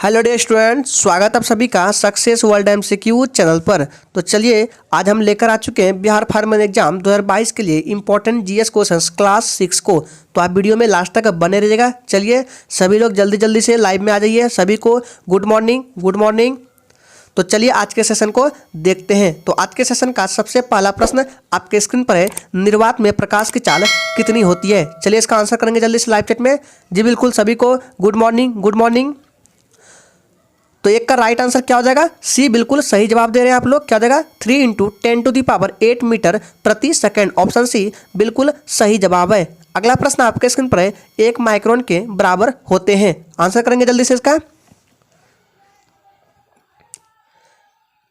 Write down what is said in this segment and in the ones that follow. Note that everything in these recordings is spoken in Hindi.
हेलो डियर स्टूडेंट, स्वागत आप सभी का सक्सेस वर्ल्ड एमसीक्यू चैनल पर। तो चलिए आज हम लेकर आ चुके हैं बिहार फार्मर एग्जाम 2022 के लिए इंपॉर्टेंट जीएस क्वेश्चंस क्लास 6 को। तो आप वीडियो में लास्ट तक बने रहिएगा। चलिए सभी लोग जल्दी जल्दी से लाइव में आ जाइए। सभी को गुड मॉर्निंग गुड मॉर्निंग। तो चलिए आज के सेशन को देखते हैं। तो आज के सेशन का सबसे पहला प्रश्न आपके स्क्रीन पर है, निर्वात में प्रकाश की चाल कितनी होती है। चलिए इसका आंसर करेंगे जल्दी से लाइव चैट में। जी बिल्कुल, सभी को गुड मॉर्निंग गुड मॉर्निंग। तो एक का राइट आंसर क्या हो जाएगा, सी। बिल्कुल सही जवाब दे रहे हैं आप लोग। क्या हो जाएगा, 3 × 10⁸ मीटर प्रति सेकंड। ऑप्शन सी बिल्कुल सही जवाब है। अगला प्रश्न आपके स्क्रीन पर है, 1 माइक्रोन के बराबर होते हैं। आंसर करेंगे जल्दी से इसका।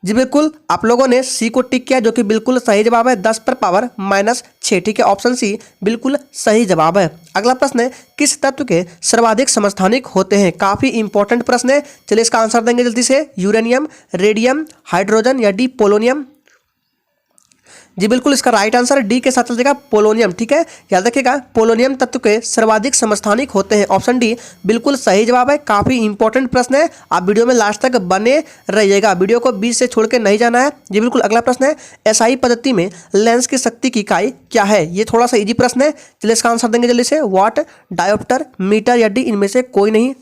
जी बिल्कुल, आप लोगों ने सी को टिक किया जो कि बिल्कुल सही जवाब है। 10⁻⁻6, ठीक है। ऑप्शन सी बिल्कुल सही जवाब है। अगला प्रश्न है, किस तत्व के सर्वाधिक समस्थानिक होते हैं। काफी इंपॉर्टेंट प्रश्न है। चलिए इसका आंसर देंगे जल्दी से। यूरेनियम, रेडियम, हाइड्रोजन या डी पोलोनियम। जी बिल्कुल, इसका राइट आंसर डी के साथ चल जाएगा, पोलोनियम, ठीक है। याद रखिएगा, पोलोनियम तत्व के सर्वाधिक समस्थानिक होते हैं। ऑप्शन डी बिल्कुल सही जवाब है। काफी इंपॉर्टेंट प्रश्न है, आप वीडियो में लास्ट तक बने रहिएगा। वीडियो को बीच से छोड़ के नहीं जाना है। जी बिल्कुल, अगला प्रश्न है, एसआई पद्धति में लेंस की शक्ति की इकाई क्या है। ये थोड़ा सा इजी प्रश्न है। चलिए इसका आंसर देंगे जल्दी से। वाट, डायोप्टर, मीटर या डी इनमें से कोई नहीं।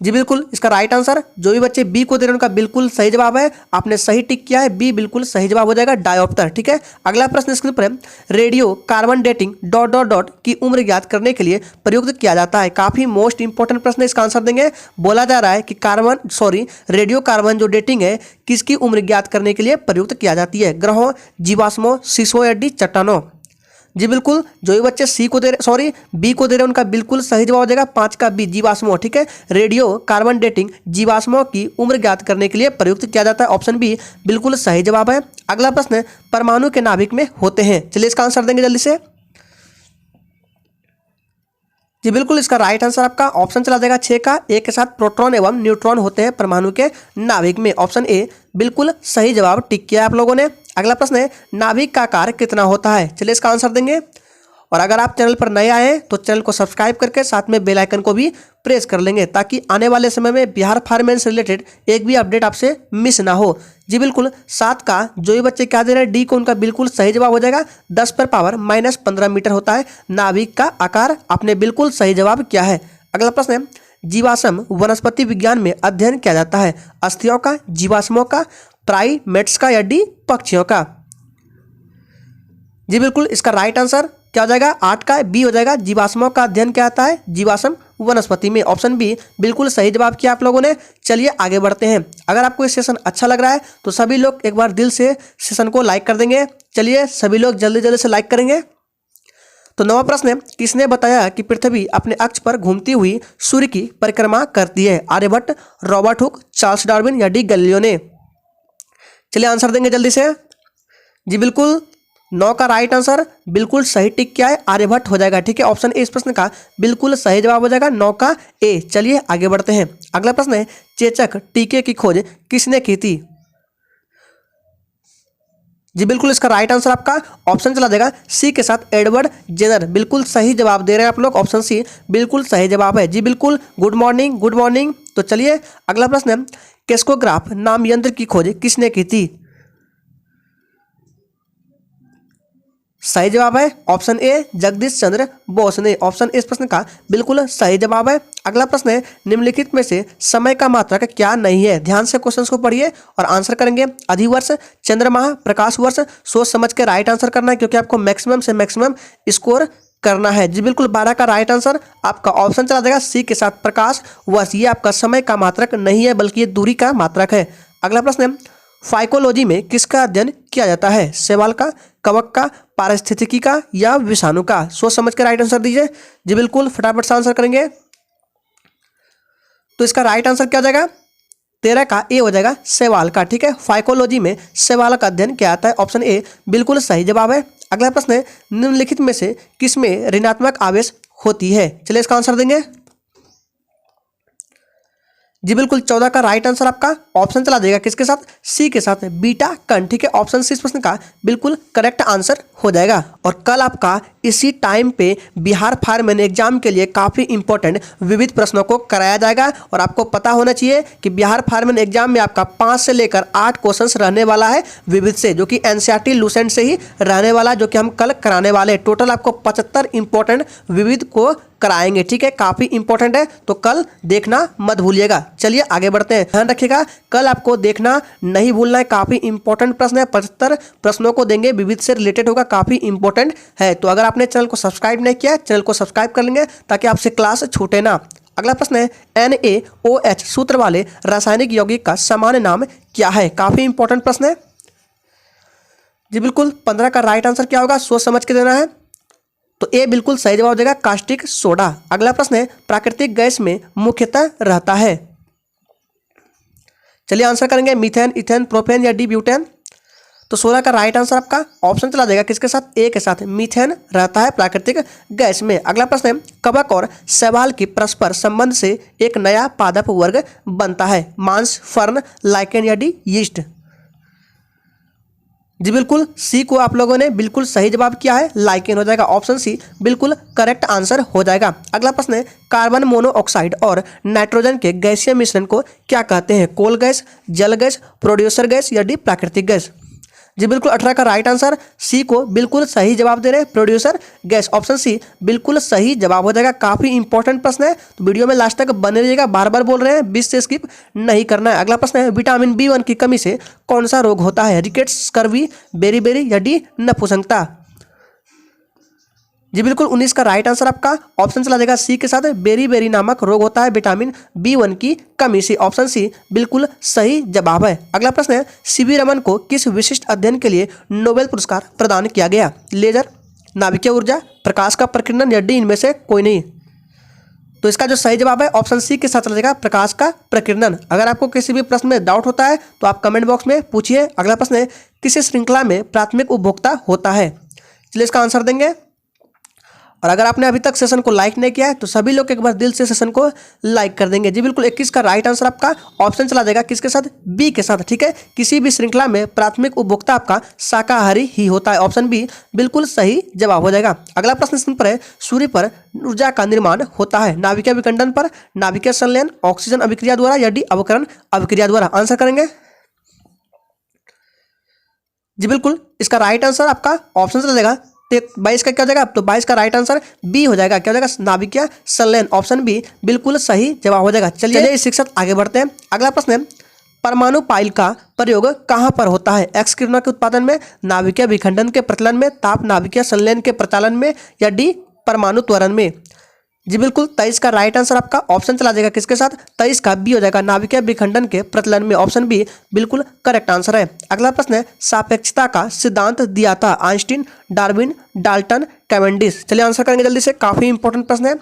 जी बिल्कुल, इसका राइट आंसर जो भी बच्चे बी को दे रहे हैं उनका बिल्कुल सही जवाब है। आपने सही टिक किया है, बी बिल्कुल सही जवाब हो जाएगा, डायोप्टर, ठीक है। अगला प्रश्न स्क्रीन पर है, रेडियो कार्बन डेटिंग ... की उम्र ज्ञात करने के लिए प्रयुक्त किया जाता है। काफी मोस्ट इंपॉर्टेंट प्रश्न है, इसका आंसर देंगे। बोला जा रहा है कि रेडियो कार्बन जो डेटिंग है किसकी उम्र ज्ञात करने के लिए प्रयुक्त किया जाती है। ग्रहों, जीवाश्मों, शीशों या डी चट्टानों। जी बिल्कुल, जो भी बच्चे बी को दे रहे हैं उनका बिल्कुल सही जवाब हो जाएगा। 5 का बी, जीवाश्मों, ठीक है। रेडियो कार्बन डेटिंग जीवाश्मों की उम्र ज्ञात करने के लिए प्रयुक्त किया जाता है। ऑप्शन बी बिल्कुल सही जवाब है। अगला प्रश्न, परमाणु के नाभिक में होते हैं। चलिए इसका आंसर देंगे जल्दी से। जी बिल्कुल, इसका राइट आंसर आपका ऑप्शन चला जाएगा 6 का, एक के साथ प्रोटॉन एवं न्यूट्रॉन होते हैं परमाणु के नाभिक में। ऑप्शन ए बिल्कुल सही जवाब टिक किया आप लोगों ने। अगला प्रश्न है, नाभिक का आकार कितना होता है। चलिए इसका आंसर देंगे। और अगर आप चैनल पर नए आए हैं तो चैनल को सब्सक्राइब करके साथ में बेल आइकन को भी प्रेस कर लेंगे ताकि आने वाले समय में बिहार फार्मर से रिलेटेड एक भी अपडेट आपसे मिस ना हो। जी बिल्कुल, 7 का जो भी बच्चे क्या दे रहे हैं डी को, उनका बिल्कुल सही जवाब हो जाएगा। 10⁻⁻15 मीटर होता है नाभिक का आकार। आपने बिल्कुल सही जवाब किया है। अगला प्रश्न है, जीवाश्म वनस्पति विज्ञान में अध्ययन किया जाता है। अस्थियों का, जीवाश्मों का, प्राइमेट्स का या डी पक्षियों का। जी बिल्कुल, इसका राइट आंसर क्या हो जाएगा, 8 का बी हो जाएगा। जीवाश्मों का अध्ययन क्या आता है जीवाश्म वनस्पति में। ऑप्शन बी बिल्कुल सही जवाब किया आप लोगों ने। चलिए आगे बढ़ते हैं। अगर आपको ये सेशन अच्छा लग रहा है तो सभी लोग एक बार दिल से सेशन को लाइक कर देंगे। चलिए सभी लोग जल्दी जल्दी से लाइक करेंगे। तो नवा प्रश्न है, किसने बताया कि पृथ्वी अपने अक्ष पर घूमती हुई सूर्य की परिक्रमा करती है। Aryabhata, Robert Hooke, Charles Darwin या डी गैलीलियो ने। चलिए आंसर देंगे जल्दी से। जी बिल्कुल, 9 का राइट आंसर बिल्कुल सही टिक किया है, आर्यभट्ट हो जाएगा, ठीक है। ऑप्शन ए इस प्रश्न का बिल्कुल सही जवाब हो जाएगा, 9 का ए। चलिए आगे बढ़ते हैं। अगला प्रश्न है, चेचक टीके की खोज किसने की थी। जी बिल्कुल, इसका राइट आंसर आपका ऑप्शन चला जाएगा सी के साथ, एडवर्ड जेनर। बिल्कुल सही जवाब दे रहे हैं आप लोग। ऑप्शन सी बिल्कुल सही जवाब है। जी बिल्कुल, गुड मॉर्निंग गुड मॉर्निंग। तो चलिए अगला प्रश्न है, केस्कोग्राफ नाम यंत्र की खोज किसने की थी। सही जवाब है ऑप्शन ए, जगदीश चंद्र बोस ने। ऑप्शन इस प्रश्न का बिल्कुल सही जवाब है। अगला प्रश्न है, निम्नलिखित में से समय का मात्रक क्या नहीं है। ध्यान से क्वेश्चंस को पढ़िए और आंसर करेंगे। अधिवर्ष, चंद्रमाह, प्रकाश वर्ष। सोच समझ के राइट आंसर करना है क्योंकि आपको मैक्सिमम से मैक्सिमम स्कोर करना है। जी बिल्कुल, 12 का राइट आंसर आपका ऑप्शन चला जाएगा सी के साथ, प्रकाश वर्ष। ये आपका समय का मात्रक नहीं है बल्कि ये दूरी का मात्रक है। अगला प्रश्न है, फाइकोलॉजी में किसका अध्ययन किया जाता है। शैवाल का, कवक का, पारिस्थितिकी का या विषाणु का। सोच समझ के राइट आंसर दीजिए। जी बिल्कुल, फटाफट से आंसर करेंगे। तो इसका राइट आंसर क्या हो जाएगा, 13 का ए हो जाएगा, शैवाल का, ठीक है। फाइकोलॉजी में शैवाल का अध्ययन किया जाता है। ऑप्शन ए बिल्कुल सही जवाब है। अगला प्रश्न है, निम्नलिखित में से किसमें ऋणात्मक आवेश होती है। चलिए इसका आंसर देंगे। जी बिल्कुल 14 का राइट आंसर आपका ऑप्शन चला जाएगा किसके साथ, सी के साथ, बीटा कण। ठीक है, ऑप्शन सी इस प्रश्न का बिल्कुल करेक्ट आंसर हो जाएगा। और कल आपका इसी टाइम पे बिहार फायरमैन एग्जाम के लिए काफ़ी इंपॉर्टेंट विविध प्रश्नों को कराया जाएगा। और आपको पता होना चाहिए कि बिहार फायरमैन एग्जाम में आपका 5 से लेकर 8 क्वेश्चंस रहने वाला है विविध से, जो कि एनसीईआरटी लूसेंट से ही रहने वाला, जो कि हम कल कराने वाले हैं। टोटल आपको 75 इंपॉर्टेंट विविध को कराएंगे। ठीक है, काफ़ी इंपॉर्टेंट है, तो कल देखना मत भूलिएगा। चलिए आगे बढ़ते हैं, ध्यान रखिएगा कल आपको देखना नहीं भूलना है, काफ़ी इंपॉर्टेंट प्रश्न है। 75 प्रश्नों को देंगे, विविध से रिलेटेड होगा, काफ़ी इंपॉर्टेंट है। तो अगर आपने चैनल को सब्सक्राइब नहीं किया, चैनल को सब्सक्राइब कर लेंगे ताकि आपसे क्लास छूटे ना। अगला प्रश्न है NaOH सूत्र वाले रासायनिक यौगिक का सामान्य नाम क्या है। काफ़ी इंपॉर्टेंट प्रश्न है जी बिल्कुल। 15 का राइट आंसर क्या होगा, सोच समझ के देना है। तो ए बिल्कुल सही जवाब हो जाएगा कास्टिक सोडा। अगला प्रश्न है प्राकृतिक गैस में मुख्यतः रहता है। चलिए आंसर करेंगे मीथेन, इथेन, प्रोपेन या डी ब्यूटेन। तो 16 का राइट आंसर आपका ऑप्शन चला जाएगा किसके साथ, ए के साथ, मीथेन रहता है प्राकृतिक गैस में। अगला प्रश्न है कवक और शैवाल की परस्पर संबंध से एक नया पादप वर्ग बनता है। मांस, फर्न, लाइकेन या डी यीस्ट। जी बिल्कुल सी को आप लोगों ने बिल्कुल सही जवाब किया है, लाइकेन हो जाएगा। ऑप्शन सी बिल्कुल करेक्ट आंसर हो जाएगा। अगला प्रश्न है कार्बन मोनोऑक्साइड और नाइट्रोजन के गैसीय मिश्रण को क्या कहते हैं। कोल गैस, जल गैस, प्रोड्यूसर गैस या डी प्राकृतिक गैस। जी बिल्कुल 18 का राइट आंसर सी को बिल्कुल सही जवाब दे रहे हैं, प्रोड्यूसर गैस। ऑप्शन सी बिल्कुल सही जवाब हो जाएगा। काफ़ी इंपॉर्टेंट प्रश्न है, तो वीडियो में लास्ट तक बने रहिएगा। बार बार बोल रहे हैं, बीच से स्किप नहीं करना है। अगला प्रश्न है विटामिन B1 की कमी से कौन सा रोग होता है। रिकेट्स, स्कर्वी, बेरी या डी नपुंसकता। जी बिल्कुल 19 का राइट आंसर आपका ऑप्शन चला जाएगा सी के साथ, बेरी नामक रोग होता है विटामिन B1 की कमी से। ऑप्शन सी बिल्कुल सही जवाब है। अगला प्रश्न है सीवी रमन को किस विशिष्ट अध्ययन के लिए नोबेल पुरस्कार प्रदान किया गया। लेजर, नाभिकीय ऊर्जा, प्रकाश का प्रकीर्णन या डी इनमें से कोई नहीं। तो इसका जो सही जवाब है ऑप्शन सी के साथ चला जाएगा प्रकाश का प्रकीर्णन। अगर आपको किसी भी प्रश्न में डाउट होता है तो आप कमेंट बॉक्स में पूछिए। अगला प्रश्न है किस श्रृंखला में प्राथमिक उपभोक्ता होता है। चलिए इसका आंसर देंगे। और अगर आपने अभी तक सेशन को लाइक नहीं किया है तो सभी लोग एक बार दिल से सेशन को लाइक कर देंगे। जी बिल्कुल 21 का राइट आंसर आपका ऑप्शन चला जाएगा किसके साथ, बी के साथ। ठीक है, किसी भी श्रृंखला में प्राथमिक उपभोक्ता आपका शाकाहारी ही होता है। ऑप्शन बी बिल्कुल सही जवाब हो जाएगा। अगला प्रश्न स्क्रीन पर है सूर्य पर ऊर्जा का निर्माण होता है। नाभिकीय विखंडन पर, नाभिकीय संलयन, ऑक्सीजन अभिक्रिया द्वारा या डी अवकरण अभिक्रिया द्वारा। आंसर करेंगे जी बिल्कुल इसका राइट आंसर आपका ऑप्शन चला जाएगा 22 का क्या हो जाएगा, तो 22 का राइट आंसर बी हो जाएगा। क्या हो जाएगा, नाभिकीय संलयन। ऑप्शन बी बिल्कुल सही जवाब हो जाएगा। चलिए शिक्षक आगे बढ़ते हैं। अगला प्रश्न है परमाणु पाइल का प्रयोग कहाँ पर होता है। एक्स किरणों के उत्पादन में, नाभिकीय विखंडन के प्रचलन में, ताप नाभिकीय संलयन के प्रचालन में या डी परमाणु त्वरण में। जी बिल्कुल 23 का राइट आंसर आपका ऑप्शन चला जाएगा किसके साथ, 23 का बी हो जाएगा, नाभिकीय विखंडन के प्रचलन में। ऑप्शन बी बिल्कुल करेक्ट आंसर है। अगला प्रश्न है सापेक्षता का सिद्धांत दिया था आइंस्टीन, डार्विन, डाल्टन, कैवेंडिश। चलिए आंसर करेंगे जल्दी से, काफी इंपॉर्टेंट प्रश्न है।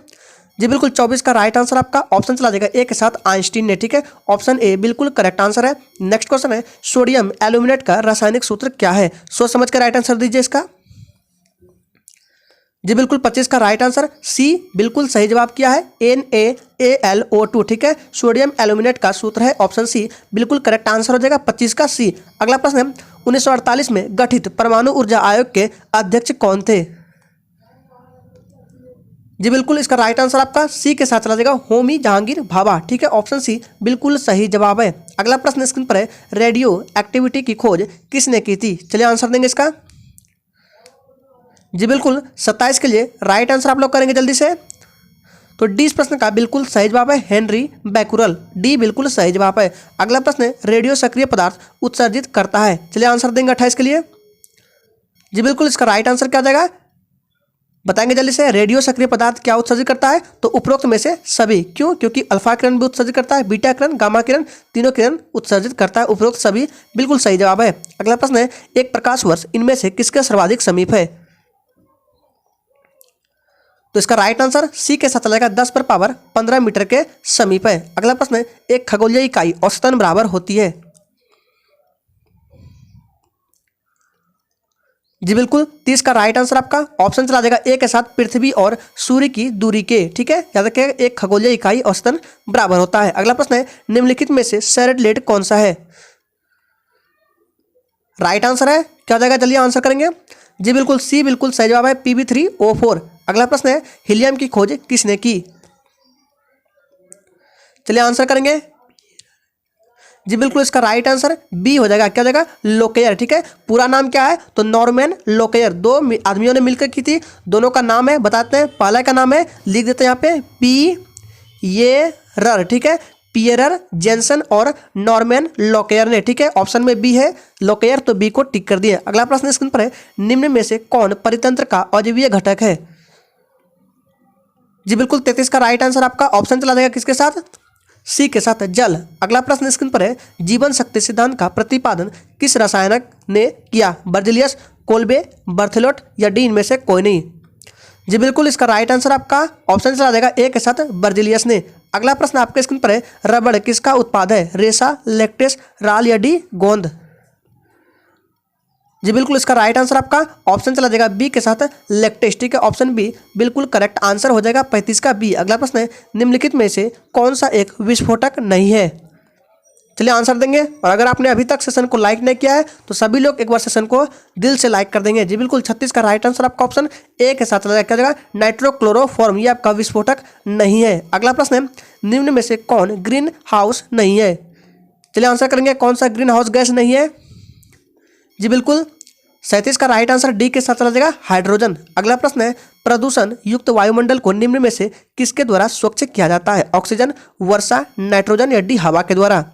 जी बिल्कुल 24 का राइट आंसर आपका ऑप्शन चला जाएगा ए के साथ, आइंस्टीन ने। ठीक है, ऑप्शन ए बिल्कुल करेक्ट आंसर है। नेक्स्ट क्वेश्चन है सोडियम एल्यूमिनेट का रासायनिक सूत्र क्या है। सोच समझ कर राइट आंसर दीजिए इसका। जी बिल्कुल 25 का राइट आंसर सी बिल्कुल सही जवाब किया है, NaAlO2। ठीक है, सोडियम एल्यूमिनेट का सूत्र है ऑप्शन सी बिल्कुल करेक्ट आंसर हो जाएगा 25 का सी। अगला प्रश्न है 1948 में गठित परमाणु ऊर्जा आयोग के अध्यक्ष कौन थे। जी बिल्कुल इसका राइट आंसर आपका सी के साथ चला जाएगा, होमी जहांगीर भाभा। ठीक है, ऑप्शन सी बिल्कुल सही जवाब है। अगला प्रश्न स्क्रीन पर है रेडियो एक्टिविटी की खोज किसने की थी। चलिए आंसर देंगे इसका। जी बिल्कुल 27 के लिए राइट आंसर आप लोग करेंगे जल्दी से। तो डी इस प्रश्न का बिल्कुल सही जवाब है हेनरी बैकुरल, डी बिल्कुल सही जवाब है। अगला प्रश्न है रेडियो सक्रिय पदार्थ उत्सर्जित करता है। चलिए आंसर देंगे 28 के लिए। जी बिल्कुल इसका राइट आंसर क्या आ जाएगा, बताएंगे जल्दी से। रेडियो सक्रिय पदार्थ क्या उत्सर्जित करता है, तो उपरोक्त में से सभी। क्यों, क्योंकि अल्फा किरण भी उत्सर्जित करता है, बीटा किरण, गामा किरण, तीनों किरण उत्सर्जित करता है। उपरोक्त सभी बिल्कुल सही जवाब है। अगला प्रश्न है एक प्रकाश वर्ष इनमें से किसके सर्वाधिक समीप है। तो इसका राइट आंसर सी के साथ चलेगा 10 पर पावर 15 मीटर के समीप है। अगला प्रश्न है एक खगोलीय इकाई औसतन बराबर होती है। जी बिल्कुल, 30 का राइट आंसर आपका ऑप्शन चला जाएगा ए के साथ पृथ्वी और सूर्य की दूरी के। ठीक है, याद रखिए एक खगोलीय इकाई औसतन बराबर होता है। अगला प्रश्न है निम्नलिखित में से सैटेलाइट कौन सा है? राइट आंसर है, क्या हो जाएगा, चलिए आंसर करेंगे। जी बिल्कुल, सी बिल्कुल सही जवाब है, PB3O4। अगला प्रश्न है हीलियम की खोज किसने की? चलिए आंसर करेंगे। जी बिल्कुल, इसका राइट आंसर बी हो जाएगा, क्या हो जाएगा, लोकेयर। ठीक है, पूरा नाम क्या है तो नॉर्मन लोकेयर। दो आदमियों ने मिलकर की थी, दोनों का नाम है बताते हैं। पहला का नाम है लिख देते हैं यहाँ पे पियरर। ठीक है, पियरर जेंसन और नॉर्मन लोकेयर ने। ठीक है, ऑप्शन में बी है लोकेयर, तो बी को टिक कर दिए। अगला प्रश्न स्क्रीन पर है निम्न में से कौन परितंत्र का अजैवीय घटक है? जी बिल्कुल, 33 का राइट आंसर आपका ऑप्शन चला जाएगा किसके साथ, सी के साथ, जल। अगला प्रश्न स्क्रीन पर है जीवन शक्ति सिद्धांत का प्रतिपादन किस रसायनक ने किया? बर्जिलियस, कोल्बे, बर्थेलोट या डी इनमें से कोई नहीं? जी बिल्कुल, इसका राइट आंसर आपका ऑप्शन चला जाएगा ए के साथ, बर्जिलियस ने। अगला प्रश्न आपके स्क्रीन पर है रबड़ किसका उत्पाद है? रेशा, लैक्टेस, राल या डी गोंद? जी बिल्कुल, इसका राइट आंसर आपका ऑप्शन चला जाएगा बी के साथ, लैक्टेस। ठीक है, ऑप्शन बी बिल्कुल करेक्ट आंसर हो जाएगा, 35 का बी। अगला प्रश्न है निम्नलिखित में से कौन सा एक विस्फोटक नहीं है? चलिए आंसर देंगे। और अगर आपने अभी तक सेशन को लाइक नहीं किया है तो सभी लोग एक बार सेशन को दिल से लाइक कर देंगे। जी बिल्कुल, 36 का राइट आंसर आपका ऑप्शन ए के साथ चला जाएगा, क्या जाएगा, नाइट्रोक्लोरोफॉर्म। ये आपका विस्फोटक नहीं है। अगला प्रश्न है निम्न में से कौन ग्रीन हाउस नहीं है? चलिए आंसर करेंगे, कौन सा ग्रीन हाउस गैस नहीं है? जी बिल्कुल, 37 का राइट आंसर डी के साथ चला जाएगा, हाइड्रोजन। अगला प्रश्न है प्रदूषण युक्त वायुमंडल को निम्न में से किसके द्वारा स्वच्छ किया जाता है? ऑक्सीजन, वर्षा, नाइट्रोजन या डी हवा के द्वारा?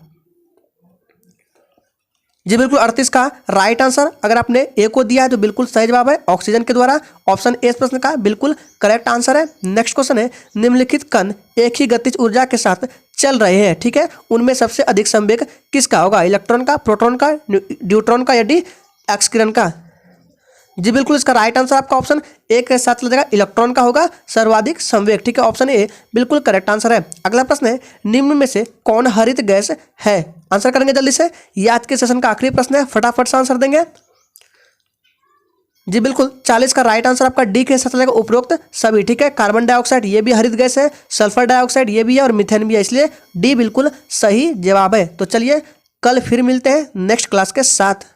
जी बिल्कुल, 38 का राइट आंसर अगर आपने ए को दिया है तो बिल्कुल सही जवाब है, ऑक्सीजन के द्वारा। ऑप्शन ए इस प्रश्न का बिल्कुल करेक्ट आंसर है। नेक्स्ट क्वेश्चन है निम्नलिखित कण एक ही गतिज ऊर्जा के साथ चल रहे हैं। ठीक है, उनमें सबसे अधिक संवेग किसका होगा? इलेक्ट्रॉन का, प्रोटॉन का, न्यूट्रॉन का या डी एक्स किरण का? जी बिल्कुल, इसका राइट आंसर आपका ऑप्शन ए के साथ लगेगा, इलेक्ट्रॉन का होगा सर्वाधिक संवेग। ठीक है, ऑप्शन ए बिल्कुल करेक्ट आंसर है। अगला प्रश्न है निम्न में से कौन हरित गैस है? आंसर करेंगे जल्दी से, ये आज के सेशन का आखिरी प्रश्न है, फटाफट से आंसर देंगे। जी बिल्कुल, 40 का राइट आंसर आपका डी के साथ लगेगा, उपरोक्त सभी। ठीक है, कार्बन डाइऑक्साइड ये भी हरित गैस है, सल्फर डाइऑक्साइड ये भी है और मीथेन भी है, इसलिए डी बिल्कुल सही जवाब है। तो चलिए कल फिर मिलते हैं नेक्स्ट क्लास के साथ।